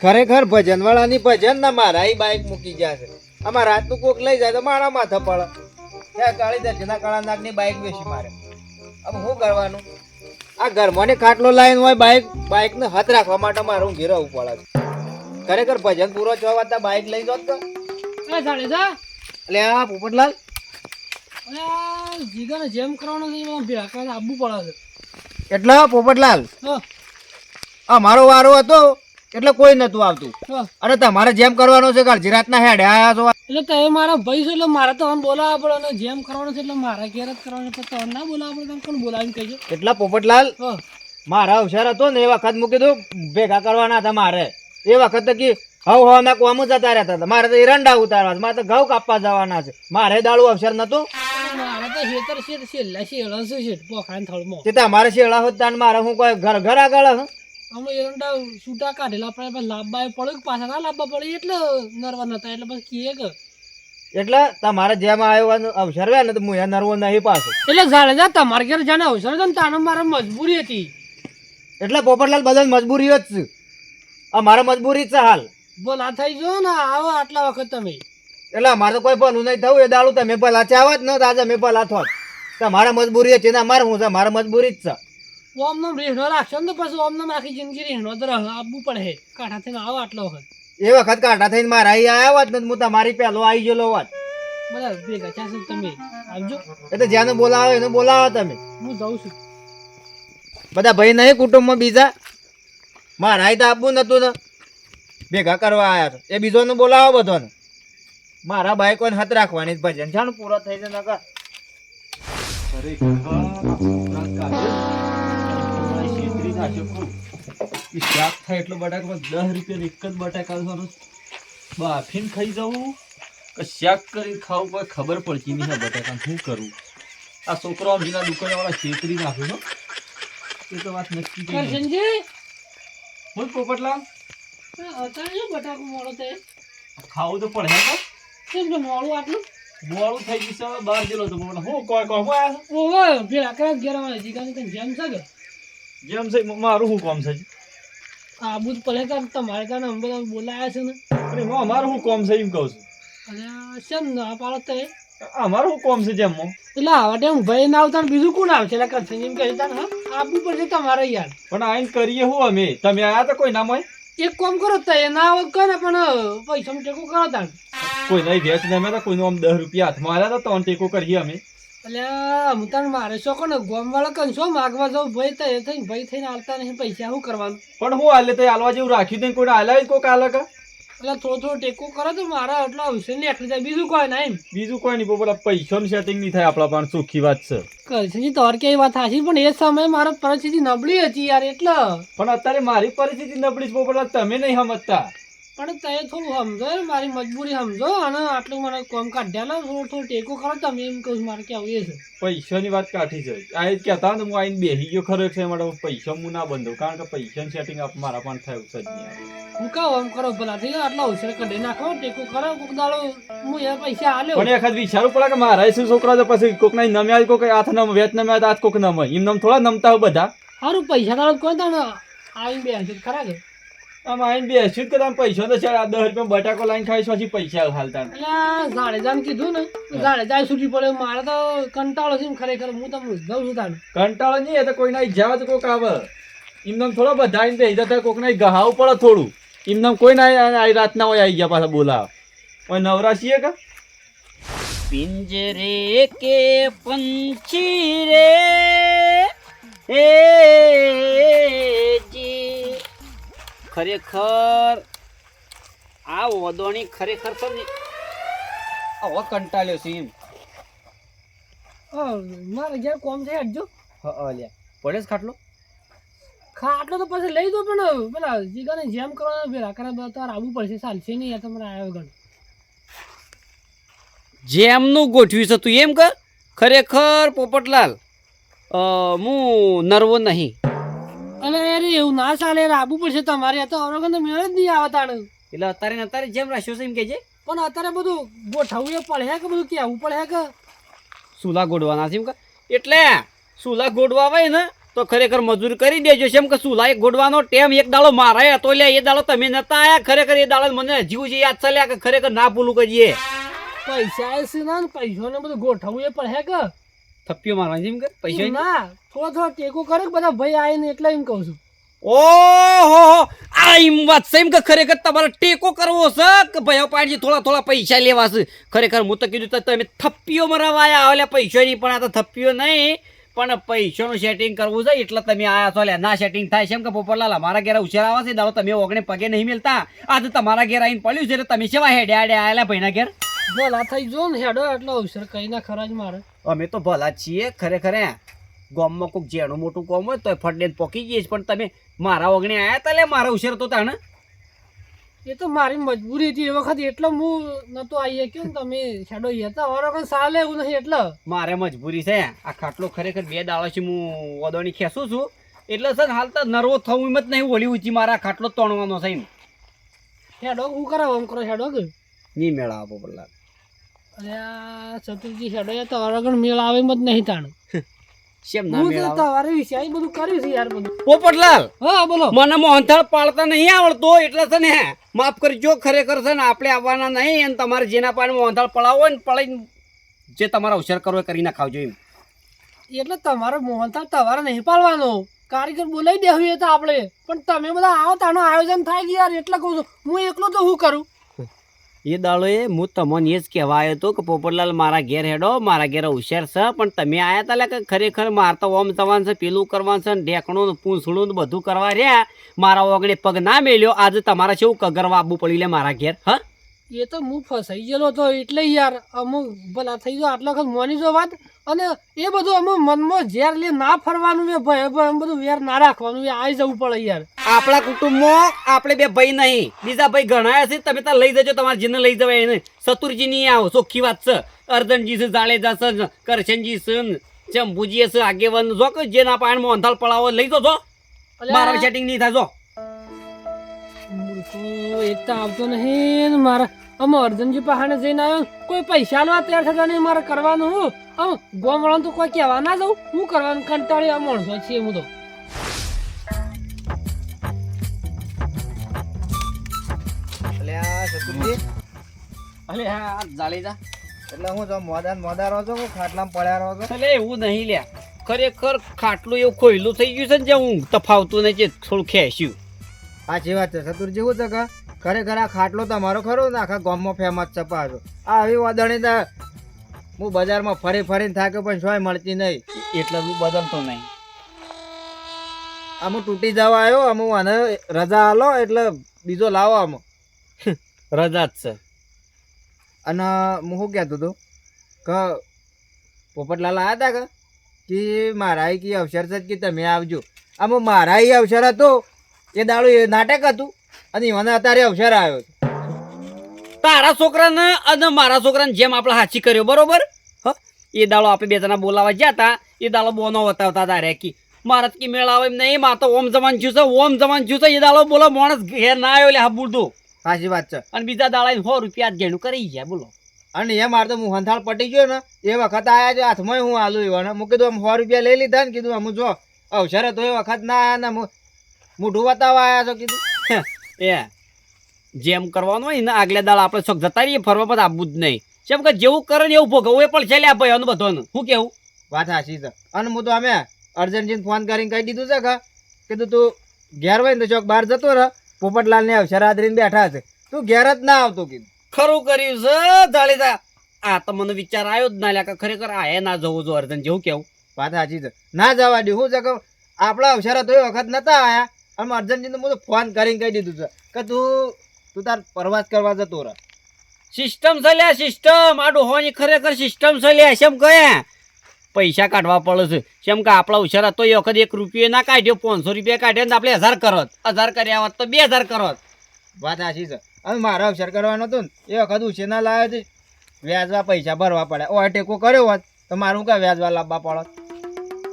ખરેખર ભજન વાળાની ભજન ના મારા બાઈક મૂકી જશે. આમાં રાતનું કોક લઈ જાય તો મારા માથા પડે. ત્યાં કાળી દર્શના કાળા નાગની બાઈક વેચી મારે. હવે શું કરવાનું? આ ઘરમાં ખાટલો લાઈન હોય બાઈક ને હાથ રાખવા માટે મારે ઊંઘી રહેવું પડે છે. ખરેખર ભજન પૂરો થવા વાતા બાઈક લઈ જોત તો એટલે આ પોપટલાલ જીગાને જેમ કરવાનો છે એમાં ભેગા કરીને આવવું પડે છે. એટલે પોપટલાલ આ મારો વારો હતો એટલે કોઈ નતું આવતું. અરે તમારે જેમ કરવાનો છે કાળજી રાતના હેડે આયા છો એટલે તમે મારા ભાઈ છો એટલે મારે તો બોલાવવા પડે અને જેમ કરવાનું છે એટલે મારા ઘેર જ કરવાનું છે. તો ના બોલાવવા પડે કોણ બોલાવીને કહીજો. એટલા પોપટલાલ મારા અવસર હતો ને એ વખત મૂકી દઉં ભેગા કરવાના હતા મારે. એ વખત કે હવ ના કોમ જતા રહેતા હતા. મારે તો એરંડા ઉતારવા છે, મારે તો ઘઉં કાપવા જવાના છે. મારે દાડું અવસર નતું. મારે તો હેતર છે છેલ્લા શેળા છે પોખરાન થળમાં. તે તમારે શેળા હોત તાન મારે હું કોઈ ઘર આગળ હ અમે એરંડા છૂટા કાઢેલા આપણે લાંબા પડે પાછા ના લાંબા પડે એટલે નરવા નતા એટલે બસ કીએ કે એટલે તમારે જેમ આવ્યો અવસર ને તો હું નરવો નહીં પાછો. એટલે જાડેજા તમારે ઘેર જાણે અવસર હતો ને તાને મારે મજબૂરી હતી. એટલે પોપટલાલ બધા મજબૂરી જ છે. અમારે મજબૂરી જ છે હાલ. ભલા થઈ જો ને આવો આટલા વખત તમે. એટલે અમારે તો કોઈ ભલું નહીં થયું. એ દાડું તમે ભલા ચાવત ને આજે અમે ભલા થોત. તમારે મજબૂરી છે ને અમારે શું છે? મારે મજબૂરી જ છે. ઓમ નામ રેહણો રાખશો ને તો પછી ઓમ નામ આખી જિંદગી રેહણો તો આપવું પડે કાંઠા થઈને આવો આટલો વખત. એ વખત કાંઠા થઈને મારા અહીં આવ્યા હોત ને હું તમારી પહેલો આવી ગયેલો હોત. બધા ભેગા ચાશે તમે આવજો. એ તો જેને બોલાવો એને બોલાવો તમે. હું જાઉં છું. બધા ભાઈ નહીં કુટુંબમાં બીજા મારા અહીં તો આપવું નતું ને ભેગા કરવા આવ્યા તો એ બીજોને બોલાવો બધોને. મારા બાઈકોને હાથ રાખવાની ભજન છે પૂરો થઈ જાય નકર. શાક થાય એટલો બટાકા 10 રૂપિયા એક જ બટાકા બાફીને ખાઈ જવું કે શાક કરીને ખાવું કોઈ ખબર પડતી નહીં. આ બટાકા શું કરવું? આ છોકરો બીજા દુકાનવાળા છેતરી નાખ્યો એ તો વાત નક્કી કરી. કરશનજી બોલ પોપટલાલ, અત્યારે શું બટાકો મોડો થાય? ખાવું તો પડે હે. કેમ કે મોડું આટલું મોડું થઈ ગયું છે. બહાર ગયેલો તો પોપટલાલ હું કોઈ કહો આવ્યા ઓહો ભેગા કરે ઘેર આવે જીગાની તને જેમ છે કે જેમ છે મારું શું કામ છે? આ બુધ પડે કે તમારે કારણે અમે બધા બોલાયા છે ને. અરે અમારું શું કામ છે એમ કહું છું. અને શેમ ના પાડો તે અમારું શું કામ છે જેમ એટલે આવા ટાઈમ ભાઈ ના આવતા બીજું કોણ આવશે એટલે કરશે એમ કહે તા હા આપવું પડશે તમારે યાર. પણ આઈને કરીએ શું અમે? તમે આયા તો કોઈ ના હોય? એક કામ કરો તો એ ના આવત કરે પણ પૈસા ટેકો કરો તાણ. કોઈ નહીં વેચ ને અમે તો કોઈનું આમ 10 રૂપિયા હાથમાં આવ્યા તો 3 ટેકો કરીએ અમે. એટલે હું તને મારે શું કોને ગોમ વાળા કનશો માગવા જાઉં ભાઈ તો એ થઈને ભાઈ થઈને આવતા નહીં પૈસા શું કરવાનું? પણ હું હાલે તો હાલવા જેવું રાખ્યું નહીં કોઈ હાલે કોઈ કાલે કા એટલે થોડો ટેકો કરો તો મારા એટલો આવશે ને એટલે જાય બીજું કોઈ ના એમ. બીજું કોઈ નહીં બોલા પૈસાનું સેટિંગ નહીં થાય આપણા પણ સુખી વાત છે. કરશનજી તમારે કેવી વાત હાશી પણ એ સમયે મારો પરિસ્થિતિ નબળી હતી યાર એટલે. પણ અત્યારે મારી પરિસ્થિતિ નબળી છે બોલા તમે નહીં સમજતા. પણ તે થોડું સમજો મારી મજબૂરી સમજો અને આટલું મને કોમ કાઢ્યા થોડું ટેકો કરો તમે એમ કહું મારે કેવું એ છે. પૈસાની વાત કાઢી છે આ જ કહેતા ને હું આઈને બેસી ગયો ખરો છે માટે પૈસા હું ના બંધો કારણ કે પૈસાનું સેટિંગ મારા પણ થયું છે જ નહીં. હું કહું આમ કરો ભલા થઈ આટલા હોશિયાર કાઢી નાખો ટેકો કરો કોક દાડો હું યાર પૈસા આલ્યો. પણ એખાદ વિચારવું પડે કે મારા શું છોકરા તો પછી કોક ના નમે આવે કોક હાથ નમ વેચ નમે આવે હાથ કોક નમ એમ નમ થોડા નમતા હોય બધા. સારું પૈસા દાડો કોઈ દાડો આવીને બેસી ખરા કે આમ આઈને બેસ્યું કે તમે પૈસા તો છે 10 રૂપિયા બટાકો લાઈને ખાઈ પછી પૈસા હાલતા. એટલે જાડેજાને કીધું ને જાડેજા છૂટી પડે મારે તો કંટાળો છે ખરેખર હું તમને જઉં છું તાને. કંટાળો નહીં એ તો કોઈ ના જાવ તો કોક આવે એમને થોડો બધા આઈને બેસી જતા કોક ના ગહાવું પડે થોડું એમને કોઈ ના રાતના હોય આવી ગયા પાછા બોલાવ કોઈ નવરાશીએ કા પિંજરે કે પંછી રે એ જી ખરેખર આ ઓદોણી ખરેખર તો આવો કંટાળ્યો છે એમ. મારે ઘેર કોમ છે હટજો લ્યા પડે જ ખાટલો. ખાટલો તો પછી લઈ દો પણ પેલા જીગાને જેમ કરવાના ભેગા કરે તાર આવવું પડશે ચાલશે નહીં યાર તમારે આવ્યો ગણ. જેમનું ગોઠવ્યું છે તું એમ કર. ખરેખર પોપટલાલ હું નર્વો નહીં. અને અરે એવું ના ચાલે આવવું પડશે તમારે તો આવડે તો મેળ જ નહીં આવે તાણ. એટલે અત્યારે જેમ રાખ્યો છે એમ કહેજે. પણ અત્યારે બધું ગોઠવવું પડે કે બધું કહેવું પડે કે સુલા ગોડવાના છે એમ કે. એટલે સુલા ગોડવા હોય ને તો ખરેખર મજૂરી કરી દેજો કેમ કે સુલાઈ ગોડવાનો ટેમ એક દાડો મારાય હતો લ્યા એ દાડો તમે નતા આયા ખરેખર એ દાડો મને હજી જે યાદ ચાલ્યા કે ખરેખર ના ભૂલું કરીએ પૈસા છે ને પૈસા ને બધું ગોઠવવું એ પણ હે કે થપ્પીઓ મારવા જેમ કે પૈસા ના થોડો ટેકો કરે કે બધા ભાઈ આવીને એટલે એમ કહું છું. ઓહો આ એમ વાત છે એમ કે ખરેખર તમારે ટેકો કરવો છે કે ભાઈ પાડજી થોડા પૈસા લેવા છે ખરેખર હું તો કીધું તો તમે થપ્પીઓ મરાવા આયા ઓલા પૈસાની પણ આ તો થપ્પીઓ નહીં પણ પૈસાનું સેટિંગ કરવું છે એટલે તમે આયા છો લે ના સેટિંગ થાય છે એમ કે પોપટલાલ અમારા ઘેર ઉછેર આવે છે દાડો તમે ઓગણે પગે નહીં મિલતા આજે તમારા ઘેર આવીને પડ્યું છે એટલે તમે સેવા હેડ્યા આયેલા ભાઈના ઘેર ભલા થઈ જો ને હેડો એટલો અવસર કઈ ના ખરા જ મારે અમે તો ભલા જ છીએ ખરેખર ગામમાં કોઈક જેનું મોટું કામ હોય તો ફટને પોકી જઈએ પણ તમે મારા ઓગણે આયા તા લે મારા ઉછેર તો તાણે એ તો મારી મજબૂરી હતી એ વખત એટલે હું નતો આવી શક્યો ને તમે હેડો હતા ઓરો કોઈ સાલે એવું નહીં એટલે મારે મજબૂરી છે આ ખાટલો ખરેખર 2 દાડાથી હું ઓદોણી ખેંચું છું એટલે છે ને હાલ તો નર્વો થવું એમ જ નહીં ઓલી ઊંચી મારા ખાટલો તોડવાનો છે એમ હેડો હું કરાવ આમ કરો હેડો કે નહીં મેળા આપો પેલા અરે આ ચતુર્જી હેડો એ તો અરગણ મેળ આવે એમ જ નહીં તાણ શેમ ના હું તો મેળા તમારે વિશે આ બધું કર્યું છે યાર બધું પોપટલાલ હા બોલો મને મોહનથાળ પાડતા નહીં આવડતો એટલે છે ને માફ કરજો ખરેખર છે ને આપણે આવવાના નહીં અને તમારે જેના પાસે મોહનથાળ પડાવો હોય ને પડાઈને જે તમારા અવસર કરવો એ કરી નાખાવજો એમ એટલે તમારો મોહનથાળ તમારે નહીં પાડવાનો કારીગર બોલાવી દેવું એ તો આપણે પણ તમે બધા આવો તાનું આયોજન થાય કે યાર એટલે કહું છું હું એકલો તો શું કરું એ દાડોએ હું તમને એ જ કહેવા આવ્યો હતો કે પોપટલાલ મારા ઘેર હેડો મારા ઘેર હોશિયાર છે પણ તમે આયા તા લે કે ખરેખર મારે તો ઓમ જવાનું છે પેલું કરવાનું છે ને ઢેકણું ને પૂંછડું ને બધું કરવા રહ્યા મારા ઓગણે પગ ના મેલ્યો આજે તમારે કેવું કગરવા આવવું પડી લે મારા ઘેર હા એ તો હું ફસાઈ ગયેલો હતો એટલે યાર અમુક ભલા થઈ ગયો આટલા વખત મોની જો વાત અને એ બધું અમુક મનમાં ઝેર લે ના ફરવાનું એ ભય એમ બધું વેર ના રાખવાનું એ આવી જવું પડે યાર આપણા કુટુંબમાં આપણે બે ભાઈ નહીં બીજા ભાઈ ઘણા છે તમે ત્યાં લઈ જજો તમારે જેને લઈ જવાય એને સતુરજી નહીં આવો ચોખ્ખી વાત છે અર્જનજી છે જાડેજા છે કરશનજી છે ચંબુજી છે આગેવાન જો કે જેના પાણ મોહનથાળ પડાવો લઈ જજો મારા સેટિંગ નહીં થાય જો એક તો આવતો નહીં ને મારા અમે અર્જુનજી પહાડે જઈને આવ્યો કોઈ પૈસા નો તૈયાર થતા નહીં મારે કરવાનું હું આમ ગોમ વાળા તો કોઈ કહેવા ના જવું હું કરવાનું કંટાળી આ માણસો છીએ હું તો અલે હા જાડેજા એટલે હું જો મોદા રહો છો કે ખાટલામાં પડ્યા રહો છો એટલે એવું નહીં લ્યા ખરેખર ખાટલું એવું ખોયલું થઈ ગયું છે ને જે હું તફાવતું નહીં જે થોડું ખેંચ્યું સાચી વાત છે ચતુરજી શું છે કે ખરેખર આ ખાટલો તમારો ખરો ને આખા ગામમાં ફેમસ છે પાછો આ આવી વાદળી તો હું બજારમાં ફરીને થાક્યો પણ સોય મળતી નહીં એટલે હું બદલતો નહીં આમ તૂટી જવા આવ્યો આમ આને રજા આલો એટલે બીજો લાવો આમ રજા જ છે અને હું શું કહેતો હતો કે પોપટલાલ આવ્યા હતા કે મારા કી અવસર છે કે તમે આવજો આમ મારા અવસર હતો એ દાડો એ નાટક હતું અને મને અત્યારે અવસર આવ્યો છે તારા છોકરાને અને મારા છોકરાને જેમ આપણે હાચી કર્યો બરોબર હ એ દાડો આપણે બે જણા બોલાવા ગયા હતા એ દાડો બોનો વતાવતા તારે કી મારા કી મેળ આવે એમ નહીં માર તો ઓમ જવાન છું છે ઓમ જવાન છું છે એ દાડો બોલો માણસ ઘેર ના આવ્યો એટલે હા બુરદો સાચી વાત છે અને બીજા દાડા 100 રૂપિયા જ ઘેણું કરી ગયા બોલો અને એ મારે તો મોહનથાળ પટી ગયો ને એ વખત આયા છે હાથમાં હું આલુ એવાને મૂકી કીધું આમ 100 રૂપિયા લઈ લીધા ને કીધું આમ જો અવસર હતો એ વખત ના આયા ને મોઢું બતાવવા આવ્યા છો કીધું એ જેમ કરવાનું હોય ને આગલા દાડા આપણે શોખ જતા રહીએ ફરવા પણ આવવું જ નહીં જેમ કે જેવું કરે ને એવું ભોગવવું એ પણ છે લ્યા ભાઈ આનું બધાનું શું કેવું વાત સાચી છે અને હું તો અમે અર્જન્ટજીને ફોન કરીને કહી દીધું છે કે કીધું તું ઘેર હોય ને તો ચોક બહાર જતો રહે પોપટલાલને અવસર આદરીને બેઠા છે તું ઘેર જ ના આવતો કીધું ખરું કર્યું છે જાડેજા આ તો મને વિચાર આવ્યો જ ના લ્યા કે ખરેખર આયે ના જવું જો અર્જન જેવું કેવું વાત સાચી છે ના જવા દે શું છે કે આપણા અવસર હતો એ વખત નતા આયા અને અર્જન્ટજીને હું તો ફોન કરીને કહી દીધું છે કે તું તાર પ્રવાસ કરવા જતો રહે સિસ્ટમ છે લ્યા સિસ્ટમ આ ડોહોની ખરેખર સિસ્ટમ છે લ્યા શેમ કહે પૈસા કાઢવા પડે છે શેમ કે આપણા ઉછેર હતો એ વખત 1 રૂપિયો ના કાઢ્યો 500 રૂપિયા કાઢ્યો ને આપણે 1000 કરત 1000 કર્યા હોત તો 2000 કરત વાત સાચી છે અને મારે અવસર કરવાનો હતો ને એ વખત ઉછેર ના લાવ્યો છે વ્યાજવા પૈસા ભરવા પડે ઓ ટેકો કર્યો હોત તો મારું કાંઈ વ્યાજવા લાવવા પડત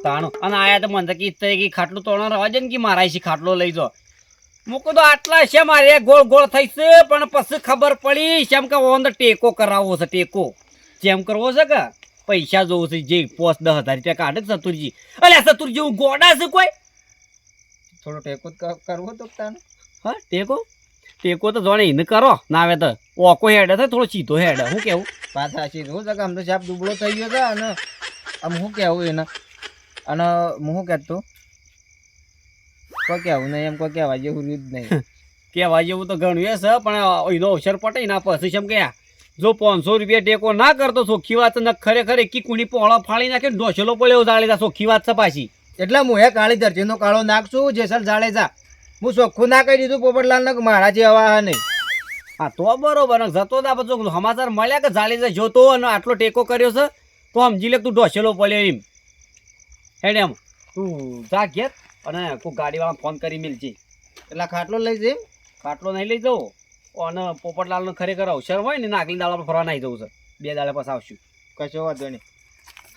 તાણું અને આયા તો મને કે ખાટલું તોડો રવા છે ને કે મારા છે ખાટલો લઈ જો મૂકો તો આટલા છે મારે ગોળ ગોળ થઈ છે પણ પછી ખબર પડી જેમ કે ઓન ટેકો કરાવવો છે ટેકો જેમ કરવો છે કે પૈસા જોવું છે જે 5-10 હજાર રૂપિયા કાઢે છે સતુરજી. અલ્યા સતુરજી હું ગોડા છે કોઈ? થોડો ટેકો જ કરવો તો તાને. હા ટેકો તો જોણે એને કરો ના આવે તો ઓકો હેડે છે થોડો સીધો હેડે. હું કેવું વાત સાચી હું છે કે આમ તો સાપ દુબળો થઈ ગયો છે અને આમ હું કહેવું એને અને હું શું કહેતો કોઈ કહેવું નહીં એમ કોઈ કહેવા જેવું રહ્યું જ નહીં. કહેવા જેવું તો ઘણું એ છે પણ એનો અવસર પટે ના પછી જેમ કે જો 500 રૂપિયા ટેકો ના કરતો ચોખ્ખી વાત ને ખરેખર એકી કુણી પોળો ફાળી નાખે ને ઢોસેલો પડ્યો જાળેજા ચોખ્ખી વાત છે પાછી. એટલે હું હે કાળી દરજીનો કાળો નાખશું જેસલ જાડેજા હું ચોખ્ખું ના કહી દીધું પોપટલાલ ને મારા જેવા નહીં. હા તો બરોબર ને જતો ના બધું સમાચાર મળ્યા કે જાળેજા જોતો અને આટલો ટેકો કર્યો છે તો સમજી લે તું ઢોસેલો પડ્યો એમ. હેડ એમ તું જા ઘેર અને કોઈ ગાડીવાળા ફોન કરી મિલજે. એટલે ખાટલો લઈ જઈ ખાટલો નહીં લઈ જવો અને પોપટલાલનો ખરેખર અવસર હોય ને આગલી દાડા ફરવા નાઈ જવું છે 2 દાડા પછી આવશું. કશો વાંધો નહીં.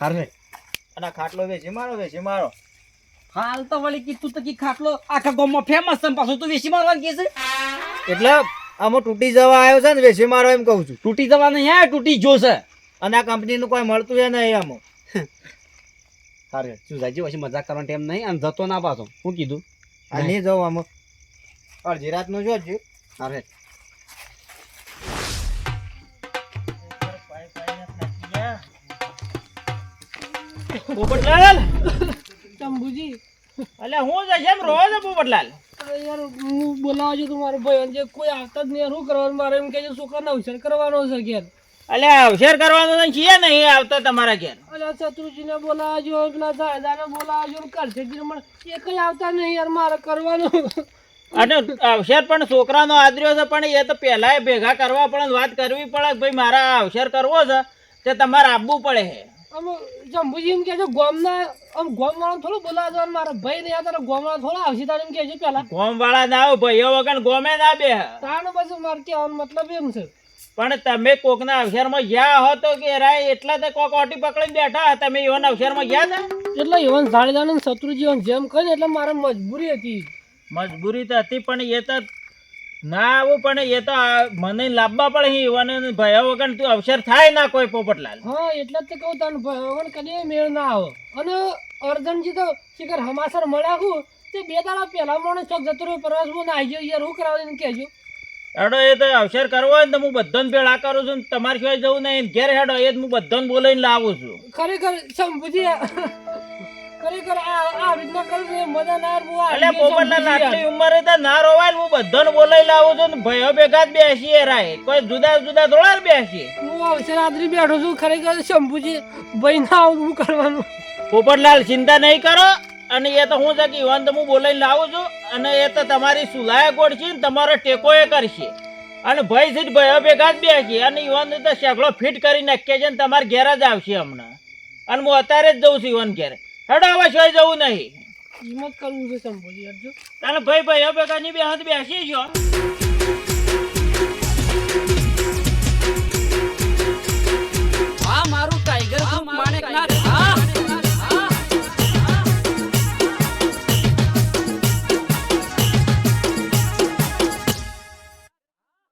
હારે અને ખાટલો વેચી મારો હાલ તો વળી કીધું તો કી ખાટલો આખા ગામમાં ફેમસ છે પાછું તું વેચી મારવાનું કે છે. એટલે આમાં તૂટી જવા આવ્યો છે ને વેચી મારો એમ કહું છું. તૂટી જવા નહીં હે તૂટી જોશે. અને આ કંપનીનું કોઈ મળતું છે નહીં આમાં. હારે તું જાજી પછી મજાક કરવાનો ટાઈમ નહીં અને જતો ના પાછો. હું કીધું આ નહીં જવું આમાં અડધી રાતનું જોજો. હારે પોપટલાલ શંભુજી અલ્યા હું જશે એમ રહો છો પોપટલાલ? અરે યાર હું બોલાવા છું તમારો ભાઈ જે કોઈ આવતા જ નહીં શું કરવાનું મારે એમ કે છે છોકરાને અવસર કરવાનો છે ઘેર. અલ્યા અવસર કરવાનો છે નહીં આવતો તમારા ઘેર? અલ્યા શત્રુજીને બોલાવજો પેલા જાયદાને બોલાવજો કરશેજીને મને એ કઈ આવતા નહીં યાર મારે કરવાનું. અને અવસર પણ છોકરાનો આદર્યો છે પણ એ તો પહેલા ભેગા કરવા પડે વાત કરવી પડે કે ભાઈ મારા અવસર કરવો છે તે તમારે આપવું પડે છે. આમ શંભુજી એમ કે છે ગોમના આમ ગોમવાળા થોડું બોલાવજો મારા ભાઈ નહીં આવતા ગોમવાળા થોડા આવશે તારે એમ કે છે પેલા ગોમ વાળા ના આવે ભાઈઓ વગર ગોમે ના બે. તાણ પછી મારે કહેવાનો મતલબ એમ છે. પણ તમે કોકના અવસરમાં ગયા હો તો કે રાય એટલા તો કોક ઓટી પકડીને બેઠા તમે એવાના અવસરમાં ગયા હતા? એટલે એવન જાડેજાને શત્રુજી જેમ કહે ને એટલે મારે મજબૂરી હતી. મજબૂરી તો હતી પણ એ તો ના આવું પણ એ તો મને લાવવા પડે એવાને ભયા વગર તું અવસર થાય ના કોઈ પોપટલાલ. હા એટલે જ તો કહું તને ભગવાન કદી મેળ ના આવે. અને અર્જનજી તો શિખર હમાસર મળ્યા હું તે 2 દાડા પહેલા મને ચોક જતો રહ્યો પ્રવાસમાં આવી ગયો યાર હું કરાવીને કહેજો. હેડો એ તો અવસર કરવો હોય ને તો હું બધાને ભેળા કરું છું તમારે સિવાય જવું નહીં ઘેર હેડો એ જ હું બધાને બોલાવીને લાવું છું. ખરેખર શંભુજી ખરેખર આ રીતના કરું એ મજા ના આવે. એટલે પોપટલાલ આટલી ઉંમરે તો ના રોવાય ને હું બધાને બોલાવી લાવું છું ને ભાઈઓ ભેગા જ બેસીએ રાય કોઈ જુદા જુદા થોડા બેસીએ. હું અવસર આદરી બેઠો છું ખરેખર શંભુજી ભાઈ ના આવું હું કરવાનું. પોપટલાલ ચિંતા નહીં કરો અને એ તો હું છે કે ઈવન તો હું બોલાવીને લાવું છું અને એ તો તમારી સુલાય ગોળ છે ને તમારો ટેકો એ કરશે અને ભાઈ સીટ ભાઈઓ ભેગા જ બેસીએ અને ઈવન તો શેકડો ફિટ કરી નાખીએ છે ને તમારે ઘેર જ આવશે હમણાં અને હું અત્યારે જ જઉં છું ઈવન ઘેર. હેડો હવે શું જવું નહીં હિંમત કરવું છે શંભુજી યાર જો તારે ભાઈ ભાઈઓ ભેગા ની બેસી જો.